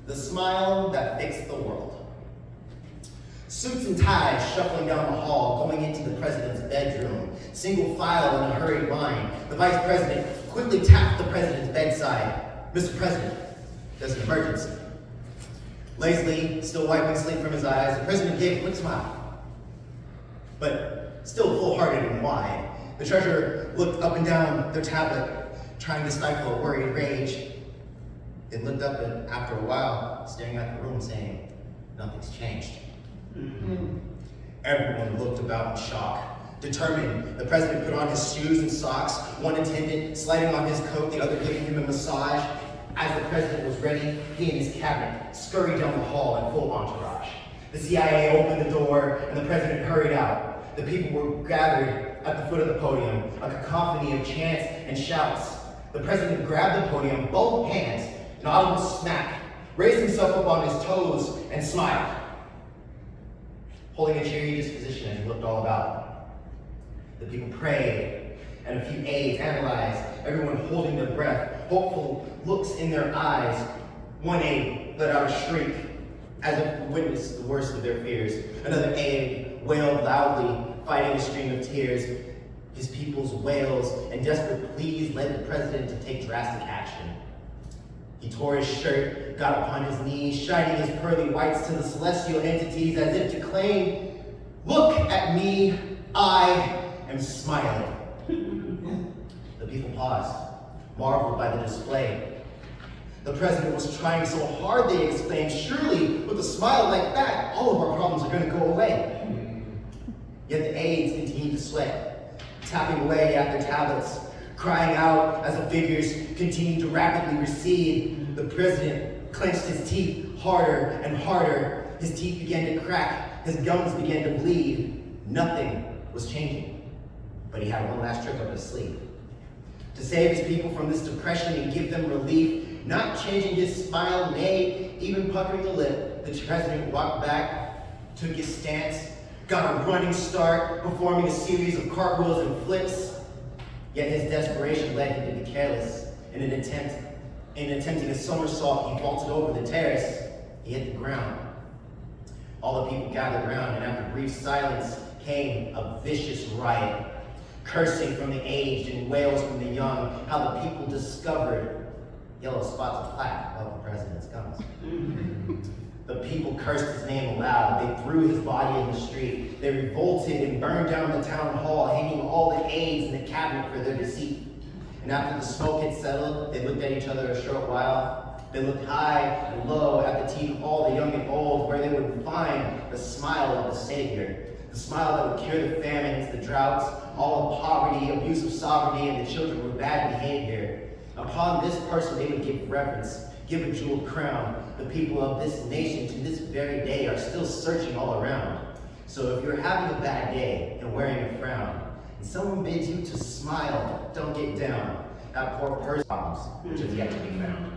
The smile that fixed the world. Suits and ties shuffling down the hall, going into the president's bedroom. Single file in a hurried line. The vice president quickly tapped the president's bedside. Mr. President, there's an emergency. Lazily, still wiping sleep from his eyes, the president gave a quick smile. But still full-hearted and wide, the treasurer looked up and down their tablet, trying to stifle a worried rage. It looked up and, after a while, staring at the room, saying, nothing's changed. Everyone looked about in shock. Determined, the president put on his shoes and socks, one attendant sliding on his coat, the other giving him a massage. As the president was ready, he and his cabinet scurried down the hall in full entourage. The CIA opened the door, and the president hurried out. The people were gathered at the foot of the podium, a cacophony of chants and shouts. The president grabbed the podium, both hands, an audible smack, raised himself up on his toes, and smiled, holding a cheery disposition as he looked all about. The people prayed, and a few aides analyzed, everyone holding their breath, hopeful looks in their eyes. One aide let out a shriek, as if to witness the worst of their fears. Another aide wailed loudly, fighting a stream of tears. His people's wails and desperate pleas led the president to take drastic action. He tore his shirt, got upon his knees, shining his pearly whites to the celestial entities as if to claim, look at me, I am smiling. The people paused, marveled by the display. The president was trying so hard, they exclaimed, surely with a smile like that, all of our problems are going to go away. Yet the aides continued to sweat, tapping away at their tablets, crying out as the figures continued to rapidly recede. The president clenched his teeth harder and harder. His teeth began to crack, his gums began to bleed. Nothing was changing, but he had one last trick up his sleeve. To save his people from this depression and give them relief, not changing his smile, nay, even puckering a lip, the president walked back, took his stance, got a running start, performing a series of cartwheels and flips. Yet his desperation led him to be careless. In attempting a somersault, he vaulted over the terrace. He hit the ground. All the people gathered around, and after brief silence came a vicious riot. Cursing from the aged and wails from the young, how the people discovered yellow spots of plaque above the president's gums. The people cursed his name aloud. They threw his body in the street. They revolted and burned down the town hall, hanging all the aides in the cabinet for their deceit. And after the smoke had settled, they looked at each other a short while. They looked high and low at the teeth of all the young and old, where they would find the smile of the Savior, the smile that would cure the famines, the droughts, all of poverty, abuse of sovereignty, and the children with bad behavior. Upon this person they would give reverence, give a jeweled crown. The people of this nation to this very day are still searching all around. So if you're having a bad day and wearing a frown, and someone bids you to smile, don't get down. That poor person's problems, which is yet to be found.